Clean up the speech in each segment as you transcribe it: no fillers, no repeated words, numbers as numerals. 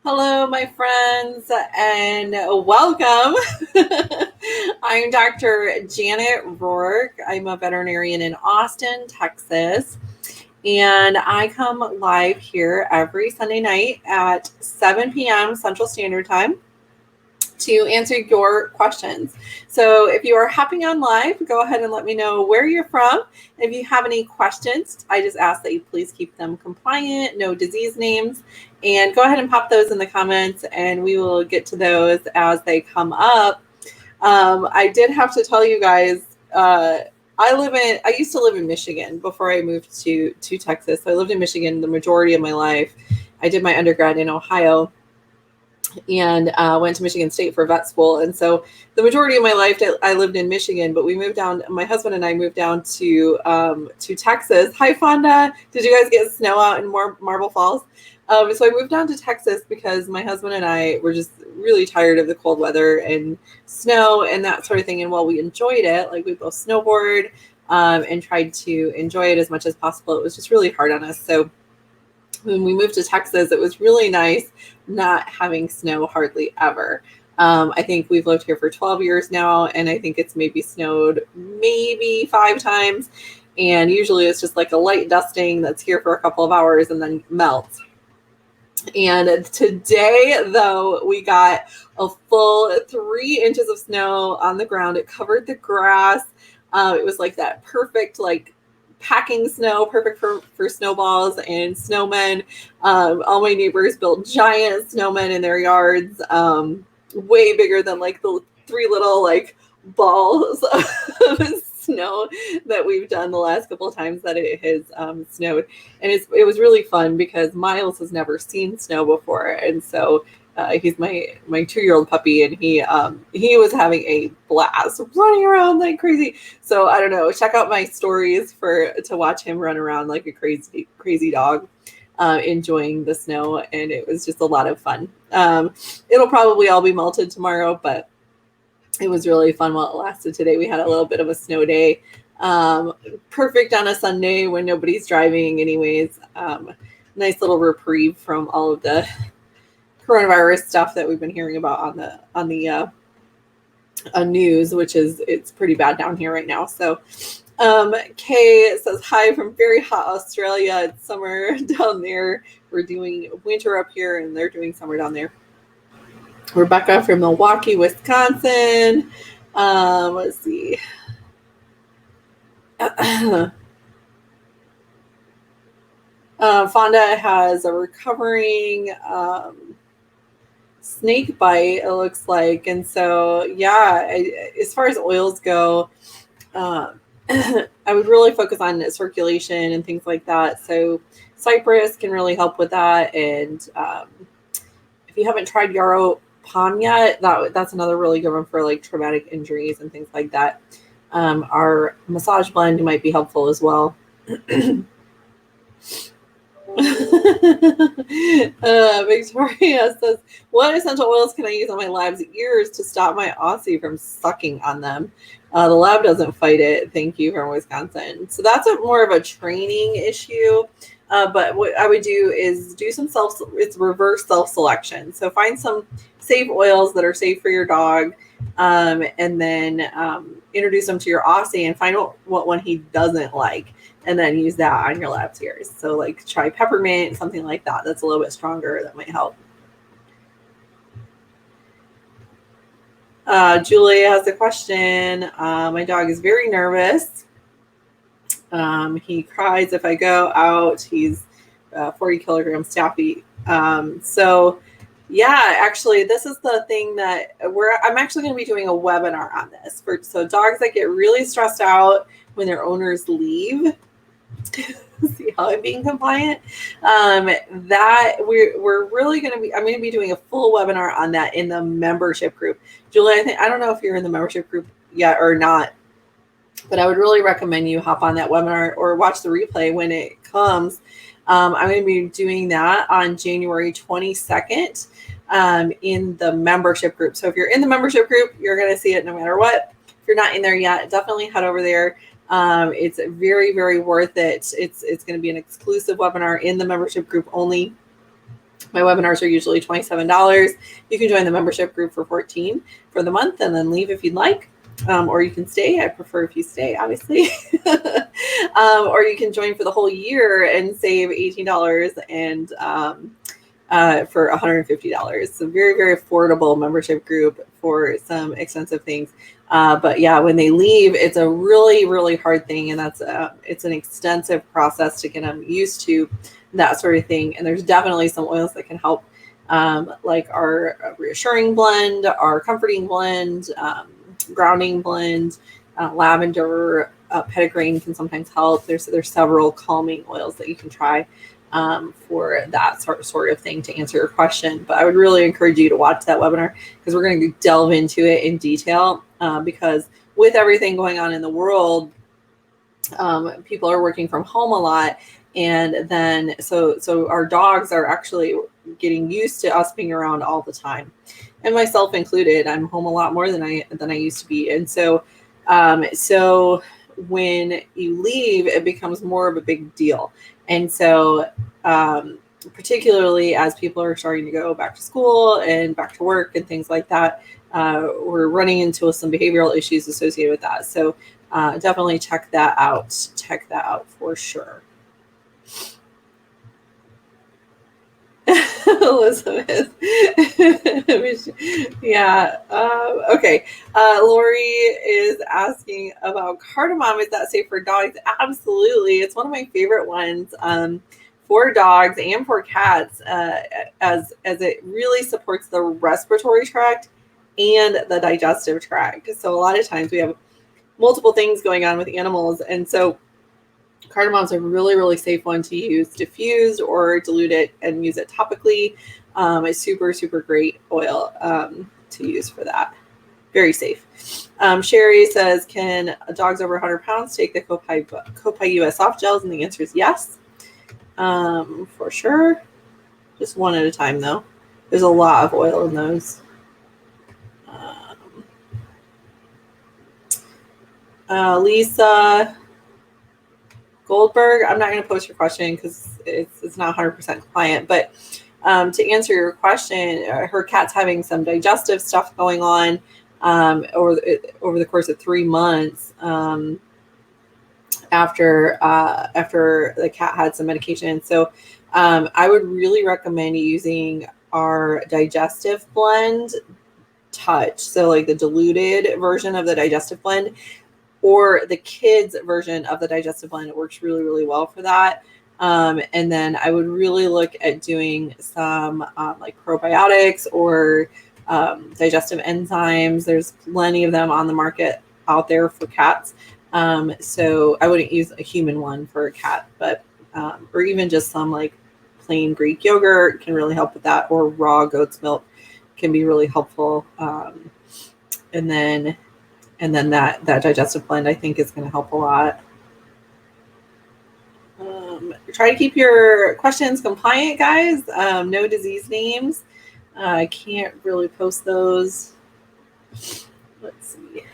Hello, my friends, and welcome. I'm Dr. Janet Roark. I'm a veterinarian in Austin, Texas, and I come live here every Sunday night at 7 p.m. Central Standard Time to answer your questions. So if you are hopping on live, go ahead and let me know where you're from. If you have any questions, I just ask that you please keep them compliant, no disease names, and go ahead and pop those in the comments and we will get to those as they come up. I did have to tell you guys, I used to live in Michigan before I moved to Texas. So I lived in Michigan the majority of my life. I did my undergrad in Ohio and went to Michigan State for vet school. And so the majority of my life, I lived in Michigan, but we moved down, my husband and I moved down to Texas. Hi, Fonda. Did you guys get snow out in Marble Falls? So I moved down to Texas because my husband and I were just really tired of the cold weather and snow and that sort of thing. And while we enjoyed it, like we both snowboard and tried to enjoy it as much as possible, it was just really hard on us. So when we moved to Texas, it was really nice not having snow hardly ever. I think we've lived here for 12 years now, and I think it's maybe snowed maybe 5 times. And usually it's just like a light dusting that's here for a couple of hours and then melts. And today, though, we got a full 3 inches of snow on the ground. It covered the grass. It was like that perfect, like, packing snow, perfect for snowballs and snowmen. All my neighbors built giant snowmen in their yards, way bigger than like the 3 little like balls of snow that we've done the last couple of times that it has snowed. And it was really fun because Miles has never seen snow before, and so he's my 2-year-old puppy, and he was having a blast running around like crazy. So I don't know, check out my stories to watch him run around like a crazy dog, enjoying the snow, and it was just a lot of fun. It'll probably all be melted tomorrow, but it was really fun while it lasted today. We had a little bit of a snow day. Perfect on a Sunday when nobody's driving anyways. Nice little reprieve from all of the coronavirus stuff that we've been hearing about on the news, which is, it's pretty bad down here right now. So Kay says hi from very hot Australia. It's summer down there. We're doing winter up here and they're doing summer down there. Rebecca from Milwaukee, Wisconsin. Let's see. Fonda has a recovering snake bite, it looks like. And so, yeah, as far as oils go, I would really focus on circulation and things like that. So cypress can really help with that. And if you haven't tried yarrow palm yet, that's another really good one for like traumatic injuries and things like that. Our massage blend might be helpful as well. Victoria says, what essential oils can I use on my lab's ears to stop my Aussie from sucking on them? The lab doesn't fight it. Thank you, from Wisconsin. So that's more of a training issue. But what I would do is do some it's reverse self-selection. So find some safe oils that are safe for your dog, and then introduce them to your Aussie and find out what one he doesn't like, and then use that on your lab's ears. So like try peppermint, something like that. That's a little bit stronger. That might help. Julia has a question. My dog is very nervous. He cries if I go out. He's 40 kilograms staffy. So yeah, actually, this is the thing that I'm actually going to be doing a webinar on this so dogs that get really stressed out when their owners leave. See how I'm being compliant? That we're really going to be, I'm going to be doing a full webinar on that in the membership group. Julie, I don't know if you're in the membership group yet or not, but I would really recommend you hop on that webinar or watch the replay when it comes. I'm going to be doing that on January 22nd in the membership group. So if you're in the membership group, you're going to see it no matter what. If you're not in there yet, definitely head over there. It's very, very worth it. It's going to be an exclusive webinar in the membership group only. My webinars are usually $27. You can join the membership group for $14 for the month and then leave if you'd like. Or you can stay. I prefer if you stay, obviously. Or you can join for the whole year and save $18 and for $150. So very, very affordable membership group for some expensive things. But yeah, when they leave, it's a really, really hard thing. And it's an extensive process to get them used to that sort of thing. And there's definitely some oils that can help, like our reassuring blend, our comforting blend, grounding blend, lavender, petitgrain can sometimes help. There's several calming oils that you can try for that sort of thing to answer your question. But I would really encourage you to watch that webinar because we're going to delve into it in detail because with everything going on in the world, people are working from home a lot. And then so our dogs are actually getting used to us being around all the time, and myself included. I'm home a lot more than I used to be. And so when you leave, it becomes more of a big deal. And so particularly as people are starting to go back to school and back to work and things like that, we're running into some behavioral issues associated with that. So definitely check that out. Check that out for sure. Elizabeth. Yeah. Okay. Lori is asking about cardamom. Is that safe for dogs? Absolutely. It's one of my favorite ones for dogs and for cats, as it really supports the respiratory tract and the digestive tract. So a lot of times we have multiple things going on with animals, and so cardamom is a really, really safe one to use diffused or dilute it and use it topically. It's super, super great oil to use for that. Very safe. Sherry says, can dogs over 100 pounds take the copaiba soft gels? And the answer is yes, for sure. Just one at a time, though. There's a lot of oil in those. Lisa Goldberg, I'm not going to post your question because it's not 100% compliant, but to answer your question, her cat's having some digestive stuff going on over the course of 3 months after the cat had some medication. So I would really recommend using our digestive blend touch. So like the diluted version of the digestive blend, or the kids version of the digestive blend. It works really, really well for that. And then I would really look at doing some like probiotics or digestive enzymes. There's plenty of them on the market out there for cats. So I wouldn't use a human one for a cat, but or even just some like plain Greek yogurt can really help with that, or raw goat's milk can be really helpful. And then that digestive blend, I think, is going to help a lot. Try to keep your questions compliant, guys. No disease names. I can't really post those. Let's see.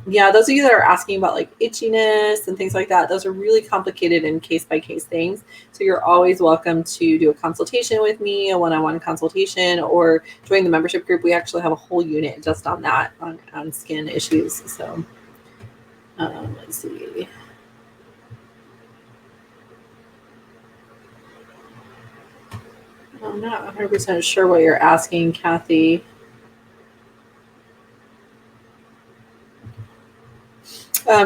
Yeah, those of you that are asking about like itchiness and things like that, those are really complicated and case-by-case things. So you're always welcome to do a consultation with me, a one-on-one consultation, or join the membership group. We actually have a whole unit just on that, on skin issues. So let's see. I'm not 100% sure what you're asking, Kathy.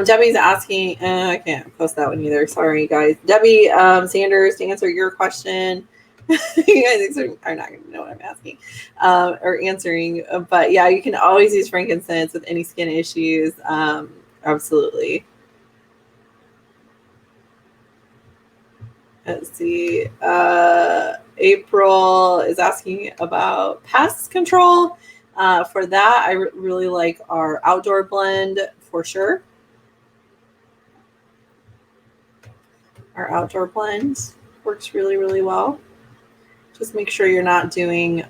Debbie's asking, I can't post that one either. Sorry, guys. Debbie Sanders, to answer your question. You guys are not going to know what I'm asking or answering. But yeah, you can always use frankincense with any skin issues. Absolutely. Let's see. April is asking about pest control. For that, I really like our outdoor blend for sure. Our outdoor blend works really, really well. Just make sure you're not doing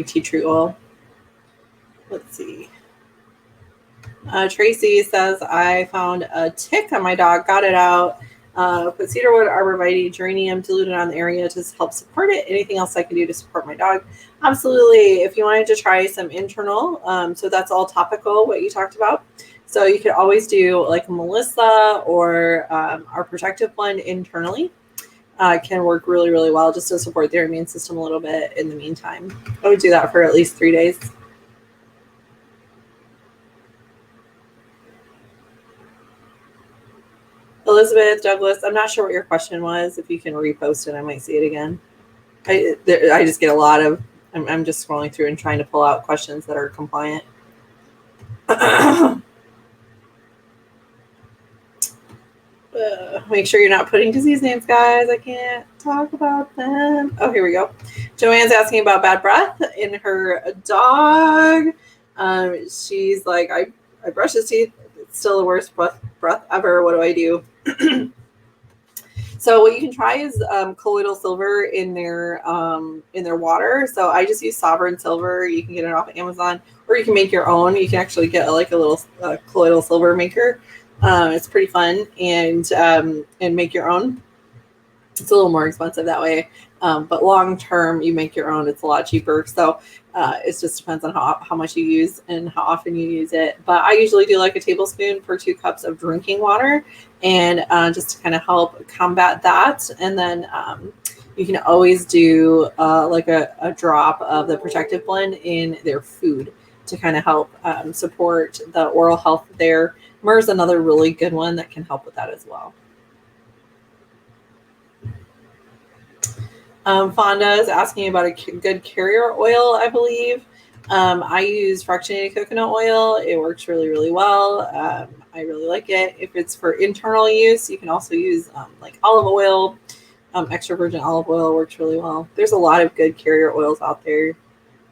tea tree oil. Let's see. Tracy says, I found a tick on my dog, got it out, put cedarwood, arborvitae, geranium diluted on the area to help support it. Anything else I can do to support my dog? Absolutely. If you wanted to try some internal, so that's all topical, what you talked about. So you could always do like Melissa or our protective blend internally. Can work really, really well just to support their immune system a little bit in the meantime. I would do that for at least 3 days. Elizabeth, Douglas, I'm not sure what your question was. If you can repost it, I might see it again. I just get a lot of, I'm just scrolling through and trying to pull out questions that are compliant. Make sure you're not putting disease names, guys. I can't talk about them. Oh, here we go. Joanne's asking about bad breath in her dog. She's like, I brush his teeth. It's still the worst breath ever. What do I do? So what you can try is colloidal silver in their water. So I just use Sovereign Silver. You can get it off of Amazon, or you can make your own. You can actually get like a little colloidal silver maker. It's pretty fun, and make your own. It's a little more expensive that way, but long term, you make your own. It's a lot cheaper. So it just depends on how much you use and how often you use it. But I usually do like a tablespoon per 2 cups of drinking water, and just to kind of help combat that. And then you can always do like a drop of the protective blend in their food to kind of help support the oral health there. Myrrh is another really good one that can help with that as well. Fonda is asking about a good carrier oil, I believe. I use fractionated coconut oil. It works really, really well. I really like it. If it's for internal use, you can also use like olive oil. Extra virgin olive oil works really well. There's a lot of good carrier oils out there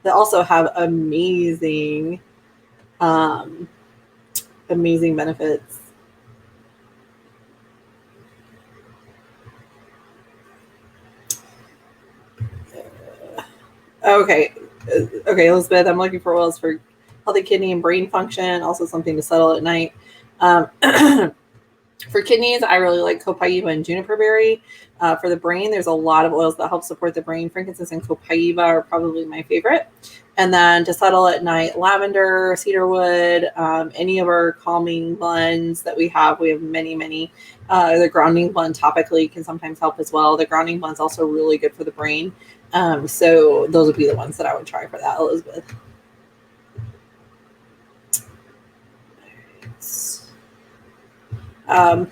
that also have amazing benefits. Okay, Elizabeth, I'm looking for oils for healthy kidney and brain function, also something to settle at night. For kidneys, I really like copaiba and juniper berry. For the brain, there's a lot of oils that help support the brain. Frankincense and copaiba are probably my favorite. And then to settle at night, lavender, cedarwood, any of our calming blends that we have many. The grounding blend topically can sometimes help as well. The grounding blend's also really good for the brain. So those would be the ones that I would try for that, Elizabeth.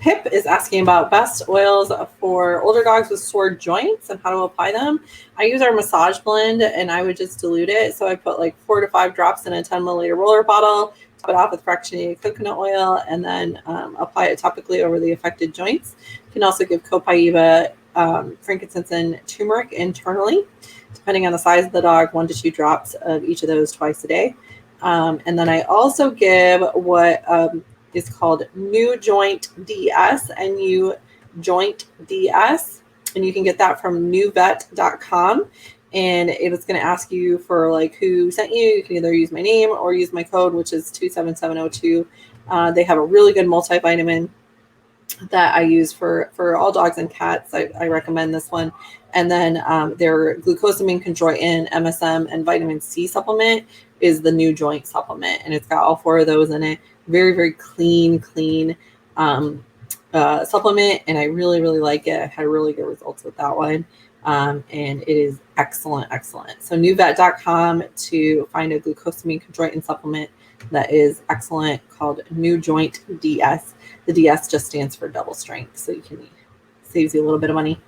Pip is asking about best oils for older dogs with sore joints and how to apply them. I use our massage blend, and I would just dilute it. So I put like 4 to 5 drops in a 10 milliliter roller bottle, top it off with fractionated coconut oil, and then apply it topically over the affected joints. You can also give copaiba, frankincense, and turmeric internally, depending on the size of the dog, 1 to 2 drops of each of those twice a day. And then I also give what is called New Joint DS, NU Joint DS, and you can get that from newvet.com. And it's going to ask you for like who sent you. You can either use my name or use my code, which is 27702. They have a really good multivitamin that I use for all dogs and cats. I recommend this one. And then their glucosamine, chondroitin, MSM, and vitamin C supplement is the New Joint supplement, and it's got all 4 of those in it. Very, very clean supplement, and I really, really like it. I've had really good results with that one, and it is excellent. So newvet.com to find a glucosamine chondroitin supplement that is excellent, called New Joint DS. The DS just stands for double strength, so saves you a little bit of money.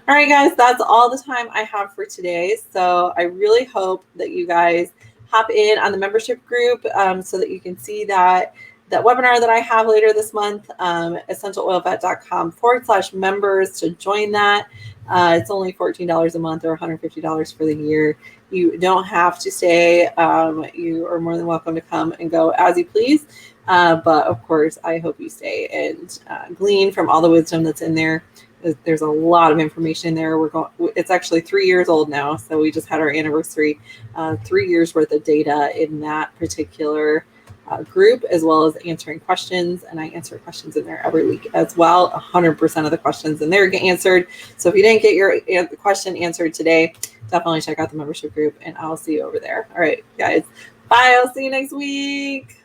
All right, guys, that's all the time I have for today. So I really hope that you guys hop in on the membership group so that you can see that webinar that I have later this month, essentialoilvet.com/members to join that. It's only $14 a month or $150 for the year. You don't have to stay. You are more than welcome to come and go as you please. But of course, I hope you stay and glean from all the wisdom that's in there. There's a lot of information in there. It's actually 3 years old now, so we just had our anniversary. 3 years worth of data in that particular group, as well as answering questions. And I answer questions in there every week as well. 100% of the questions in there get answered. So if you didn't get your question answered today, definitely check out the membership group, and I'll see you over there. All right, guys. Bye. I'll see you next week.